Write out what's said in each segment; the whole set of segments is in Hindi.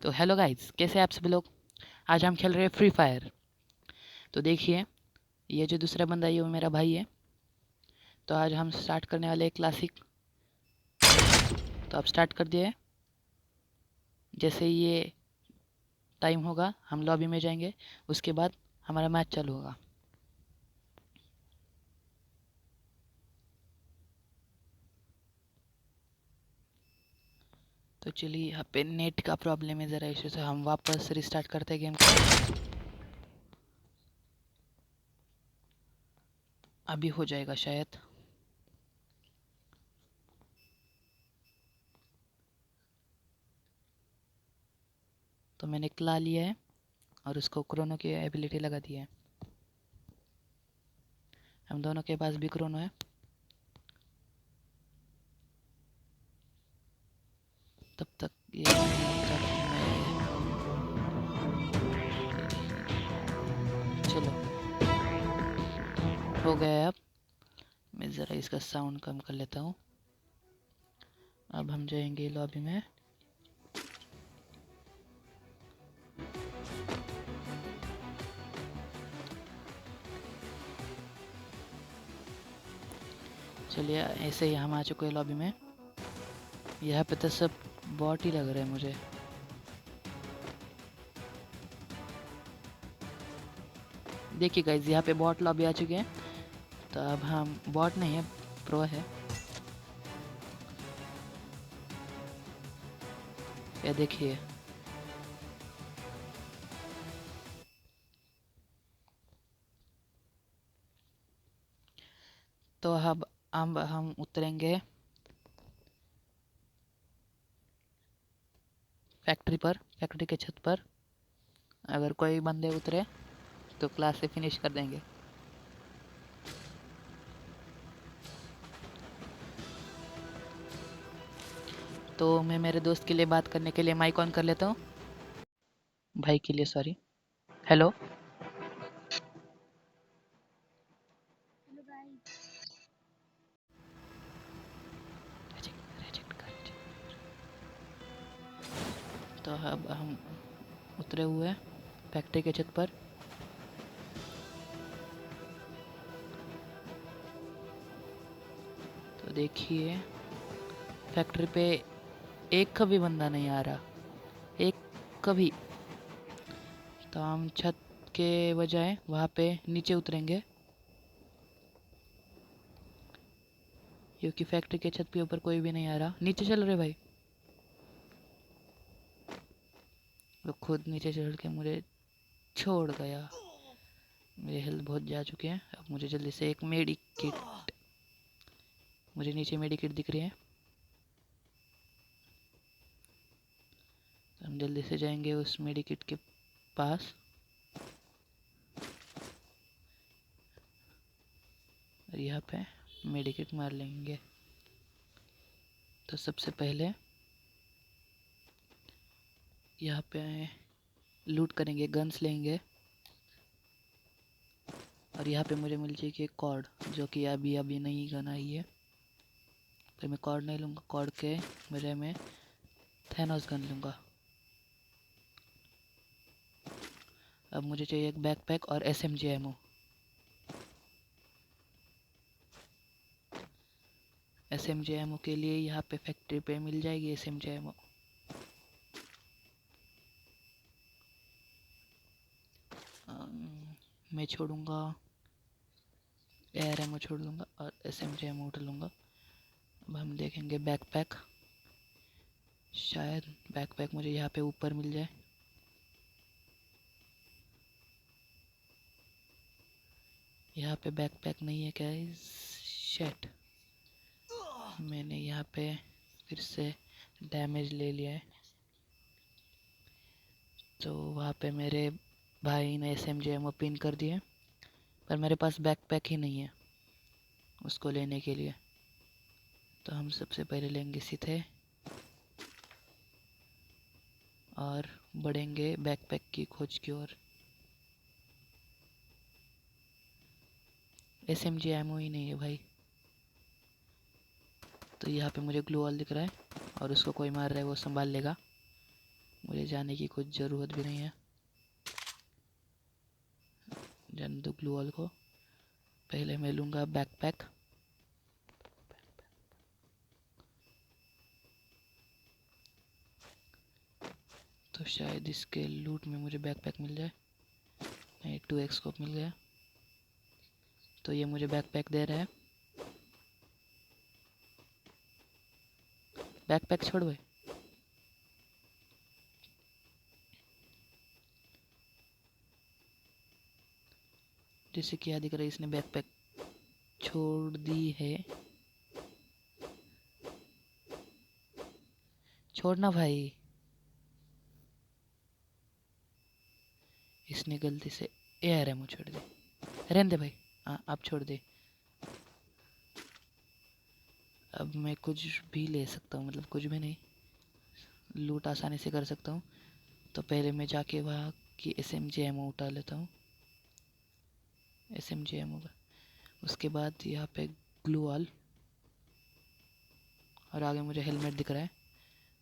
तो हेलो गाइस, कैसे आप सभी लोग। आज हम खेल रहे हैं फ्री फायर। तो देखिए, ये जो दूसरा बंदा है ये वो मेरा भाई है। तो आज हम स्टार्ट करने वाले हैं क्लासिक। तो अब स्टार्ट कर दिए। जैसे ये टाइम होगा हम लॉबी में जाएंगे, उसके बाद हमारा मैच चालू होगा। तो चलिए, यहाँ पे नेट का प्रॉब्लम है ज़रा इशू से हम वापस रिस्टार्ट करते हैं गेम को। अभी हो जाएगा शायद। तो मैंने क्ला लिया है और उसको क्रोनो की एबिलिटी लगा दी है। हम दोनों के पास भी क्रोनो है। तब तक ये चलो हो गया है। अब मैं ज़रा इसका साउंड कम कर लेता हूँ। अब हम जाएंगे लॉबी में। चलिए, ऐसे ही हम आ चुके हैं लॉबी में। यहाँ पे तो सब बॉट ही लग रहे हैं मुझे। देखिए गाइज, यहाँ पे बॉट लॉबी आ चुके हैं। तो अब हम बॉट नहीं है, प्रो है। ये देखिए, तो अब हम उतरेंगे फैक्ट्री पर, फैक्ट्री के छत पर। अगर कोई बंदे उतरे तो क्लास से फिनिश कर देंगे। तो मैं मेरे दोस्त के लिए बात करने के लिए माइक ऑन कर लेता हूँ। भाई के लिए सॉरी। हेलो। तो अब हम उतरे हुए हैं फैक्ट्री के छत पर। तो देखिए, फैक्ट्री पे एक का भी बंदा नहीं आ रहा, एक कभी। तो हम छत के बजाय वहाँ पे नीचे उतरेंगे, क्योंकि फैक्ट्री के छत पे ऊपर कोई भी नहीं आ रहा। नीचे चल रहे भाई। वो खुद नीचे चढ़ के मुझे छोड़ गया। मेरी हेल्थ बहुत जा चुकी है। अब मुझे जल्दी से एक मेडी किट, मुझे नीचे मेडी किट दिख रही है। तो हम जल्दी से जाएंगे उस मेडी किट के पास। और यहाँ पे मेडी किट मार लेंगे। तो सबसे पहले यहाँ पे लूट करेंगे, गन्स लेंगे। और यहाँ पे मुझे मिल जाएगी एक कॉर्ड, जो कि अभी नई गन आई है। तो मैं कॉर्ड नहीं लूँगा, कॉर्ड के बजाय मैं थैनोस गन लूँगा। अब मुझे चाहिए एक बैकपैक और एसएमजी एमओ। एसएमजी एमओ के लिए यहाँ पे फैक्ट्री पे मिल जाएगी एसएमजी एमओ। मैं छोड़ूंगा, एयर एमओ छोड़ दूंगा और एसएमजी एमओ उठा लूँगा। अब हम देखेंगे बैकपैक। शायद बैकपैक मुझे यहाँ पे ऊपर मिल जाए। यहाँ पे बैकपैक नहीं है क्या? शेट, मैंने यहाँ पे फिर से डैमेज ले लिया है। तो वहाँ पे मेरे भाई ने एसएमजी एमओ पिन कर दिए, पर मेरे पास बैकपैक ही नहीं है उसको लेने के लिए। तो हम सबसे पहले लेंगे सीधे और बढ़ेंगे बैकपैक की खोज की ओर। एसएमजी एमओ ही नहीं है भाई। तो यहाँ पे मुझे ग्लू वॉल दिख रहा है और उसको कोई मार रहा है, वो संभाल लेगा। मुझे जाने की कुछ ज़रूरत भी नहीं है। जाने दो ग्लू वॉल को। पहले मैं लूँगा बैकपैक। तो शायद इसके लूट में मुझे बैकपैक मिल जाए। नहीं, 2x स्कोप मिल गया। तो ये मुझे बैकपैक दे रहा है। बैकपैक छोड़ भाई। जैसे क्या दिख रहा है, इसने बैकपैक छोड़ दी है। छोड़ना भाई। इसने गलती से ARM छोड़ दी। रहने दे भाई। हाँ, आप छोड़ दे। अब मैं कुछ भी ले सकता हूँ, मतलब कुछ भी नहीं, लूट आसानी से कर सकता हूँ। तो पहले मैं जाके वहाँ की SMG एमो उठा लेता हूँ। SMG ammo. उसके बाद यहाँ पे ग्लू वॉल, और आगे मुझे हेलमेट दिख रहा है।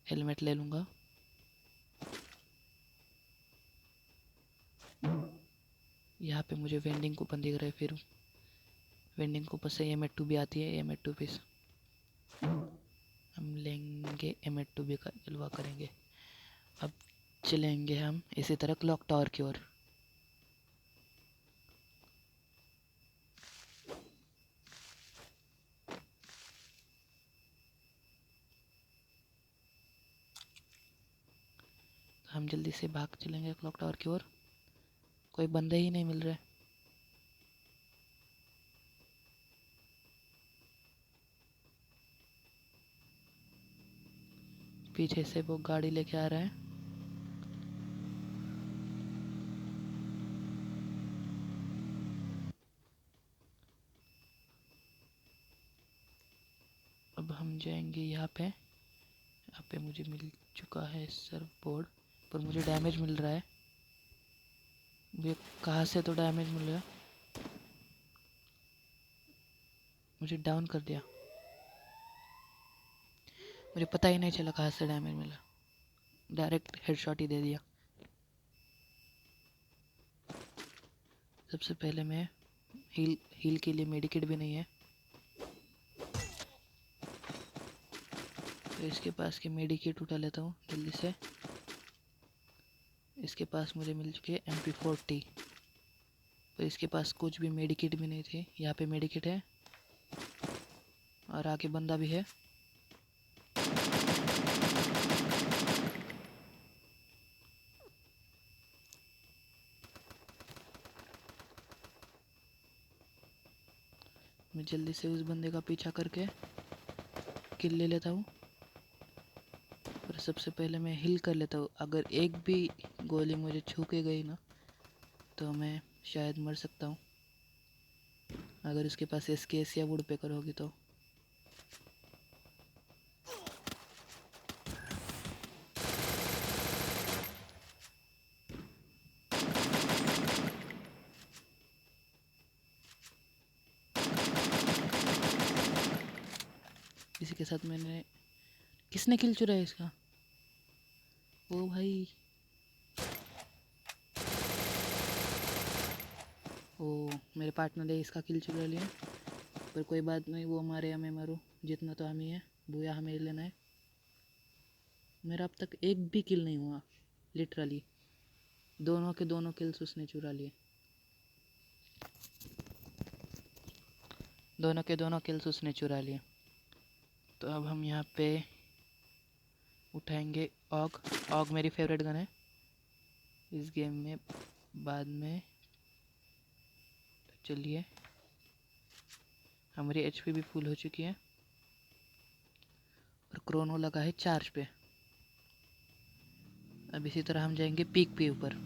हेलमेट ले लूँगा। यहाँ पे मुझे वेंडिंग कूपन दिख रहा है। फिर वेंडिंग कूपन से M82 भी आती है। M82 पीस हम लेंगे। M82 भी जलवा करेंगे। अब चलेंगे हम इसी तरह क्लॉक टावर की ओर। हम जल्दी से भाग चलेंगे क्लॉक टावर की ओर। कोई बंदे ही नहीं मिल रहे। पीछे से वो गाड़ी लेके आ रहा है। अब हम जाएंगे यहाँ पे। यहाँ पे मुझे मिल चुका है सर्फ बोर्ड, पर मुझे डैमेज मिल रहा है। मुझे कहाँ से तो डैमेज मिल रहा है। मुझे डाउन कर दिया। मुझे पता ही नहीं चला कहाँ से डैमेज मिला। डायरेक्ट हेडशॉट ही दे दिया। सबसे पहले मैं हील के लिए मेडिकेट भी नहीं है, तो इसके पास के मेडिकेट उठा लेता हूँ जल्दी से। इसके पास मुझे मिल चुके MP40, पर इसके पास कुछ भी मेडिकेट भी नहीं थे। यहाँ पे मेडिकेट है और आगे बंदा भी है। मैं जल्दी से उस बंदे का पीछा करके किल ले लेता हूँ। पर सबसे पहले मैं हिल कर लेता हूँ। अगर एक भी गोली मुझे छू के गई ना, तो मैं शायद मर सकता हूँ। अगर उसके पास SKS या वुड पेकर होगी तो। इसी के साथ मैंने, किसने किल चुराया इसका? ओ भाई, ओ मेरे पार्टनर ने इसका किल चुरा लिया। पर कोई बात नहीं, वो मारे या मैं मारूँ, जितना तो हम ही है। भूया हमें लेना है। मेरा अब तक एक भी किल नहीं हुआ, लिटरली। दोनों के दोनों किल्स उसने चुरा लिए। दोनों के दोनों किल्स उसने चुरा लिए। तो अब हम यहाँ पे उठाएंगे ऑग। ऑग मेरी फेवरेट गन है इस गेम में। बाद में चलिए, हमारी HP भी फुल हो चुकी है और क्रोनो लगा है चार्ज पे। अब इसी तरह हम जाएंगे पीक पे ऊपर।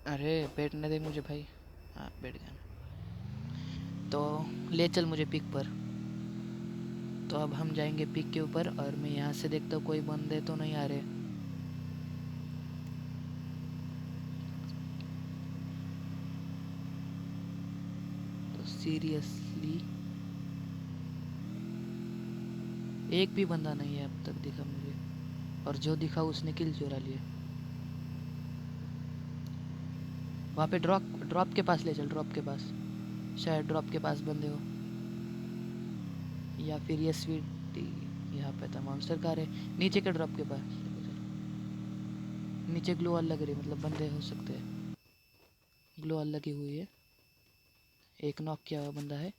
अरे बैठने दे मुझे भाई। हाँ, बैठ गया मैं। तो ले चल मुझे पीक पर। तो अब हम जाएंगे पीक के ऊपर, और मैं यहाँ से देखता हूँ कोई बंदे तो नहीं आ रहे। तो सीरियसली एक भी बंदा नहीं है अब तक दिखा मुझे, और जो दिखा उसने किल चुरा लिए। वहाँ पे ड्रॉप के पास ले चल, ड्रॉप के पास, शायद ड्रॉप के पास बंदे हो, या फिर ये स्वीट यहाँ पे था मॉन्स्टर कार है, नीचे के ड्रॉप के पास नीचे ग्लो वॉल लग रही है, मतलब बंदे हो सकते हैं। ग्लो वॉल लगी हुई है, एक नॉक किया हुआ बंदा है।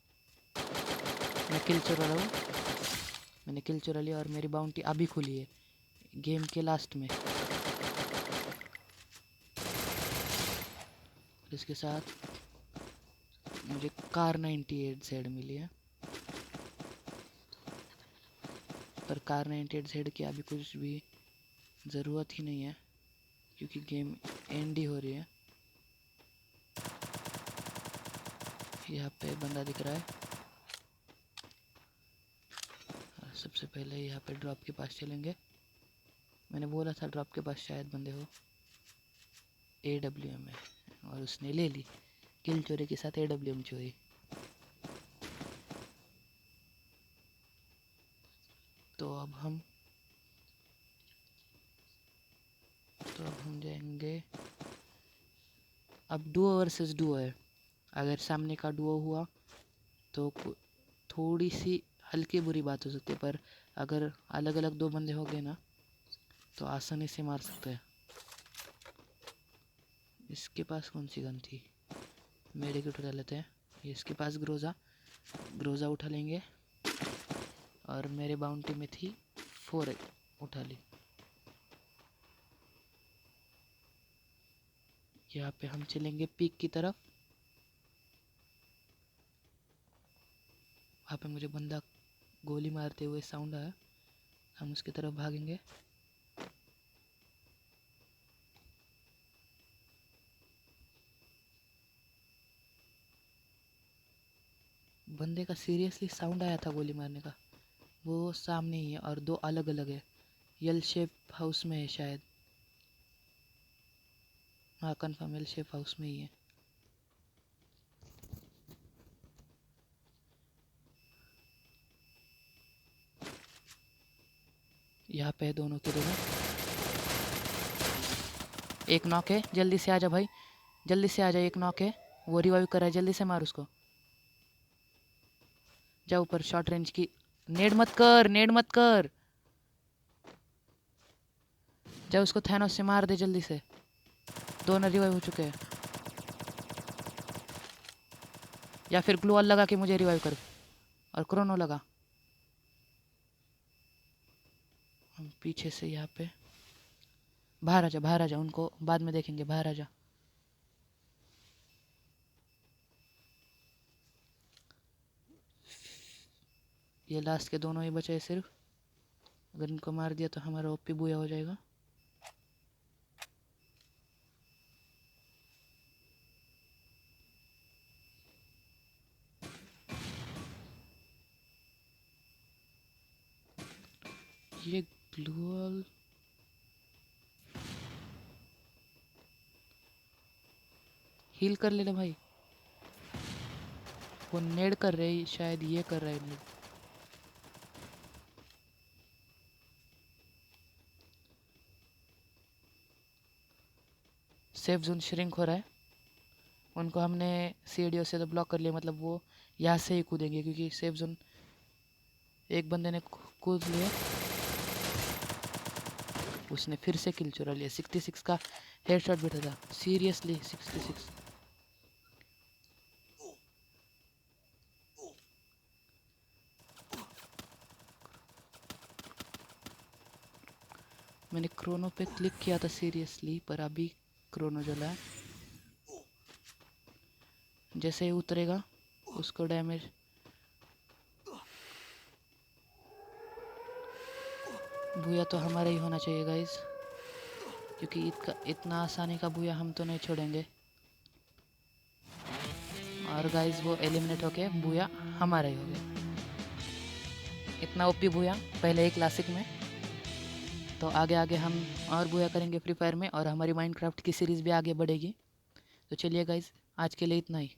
मैं किल चुरा रहा हूँ, मैंने किल चुरा लिया और मेरी बाउंटी अभी खुली है गेम के लास्ट में। इसके साथ मुझे कार 98 जेड मिली है, पर कार 98 जेड की अभी कुछ भी ज़रूरत ही नहीं है क्योंकि गेम एंड ही हो रही है। यहाँ पे बंदा दिख रहा है, सबसे पहले यहाँ पे ड्रॉप के पास चलेंगे। मैंने बोला था ड्रॉप के पास शायद बंदे हो। AWM है और उसने ले ली, किल चोरी के साथ AWM चोरी। तो अब हम जाएंगे, अब डुओ वर्सेस डुओ है। अगर सामने का डुओ हुआ तो थोड़ी सी हल्की बुरी बात हो सकती है, पर अगर अलग अलग दो बंदे हो गए ना तो आसानी से मार सकते हैं। इसके पास कौन सी गन थी, मेडिकेट उठा लेते हैं। इसके पास ग्रोजा उठा लेंगे, और मेरे बाउंटी में थी 4 उठा ली। यहाँ पे हम चलेंगे पीक की तरफ। वहाँ पे मुझे बंदा गोली मारते हुए साउंड आया, हम उसकी तरफ भागेंगे। बंदे का सीरियसली साउंड आया था गोली मारने का, वो सामने ही है और दो अलग अलग है। यल शेप हाउस में है शायद, हाँ कन्फर्म यल शेप हाउस में ही है। यहाँ पे है दोनों के दोनों। एक नॉक है, जल्दी से आजा भाई, जल्दी से आजा, एक नॉक है, वो रिवाइव कर रहा है, जल्दी से मार उसको। जा ऊपर, शॉर्ट रेंज की नेड मत कर, नेड मत कर, जा उसको थैनोस से मार दे जल्दी से। दोनों रिवाइव हो चुके हैं, या फिर ग्लू वॉल लगा के मुझे रिवाइव कर, और क्रोनो लगा। हम पीछे से यहाँ पे बाहर आजा, बाहर आजा, उनको बाद में देखेंगे, बाहर आजा। ये लास्ट के दोनों ही बचे सिर्फ, अगर इनको मार दिया तो हमारा ओपी बुया हो जाएगा। ये ग्लूअल हील कर ले भाई, वो नेड कर रहे, शायद ये कर रहा है नेड। सेफ जोन श्रिंक हो रहा है, उनको हमने सीढ़ियों से तो ब्लॉक कर लिया, मतलब वो यहाँ से ही कूदेंगे क्योंकि सेफ जोन एक बंदे ने कूद लिया, उसने फिर से किल चुरा लिया। 66 का हेडशॉट बैठा था, सीरियसली 66। मैंने क्रोनो पे क्लिक किया था सीरियसली, पर अभी क्रोनो जला है। जैसे ही उतरेगा उसको डैमेज, भूया तो हमारा ही होना चाहिए गाइस, क्योंकि इतना आसानी का भूया हम तो नहीं छोड़ेंगे। और गाइस वो एलिमिनेट होके भूया हमारा ही हो गया। इतना ओपी भूया पहले ही क्लासिक में, तो आगे आगे हम और भूया करेंगे फ्री फायर में, और हमारी माइनक्राफ्ट की सीरीज़ भी आगे बढ़ेगी। तो चलिए गाइस, आज के लिए इतना ही।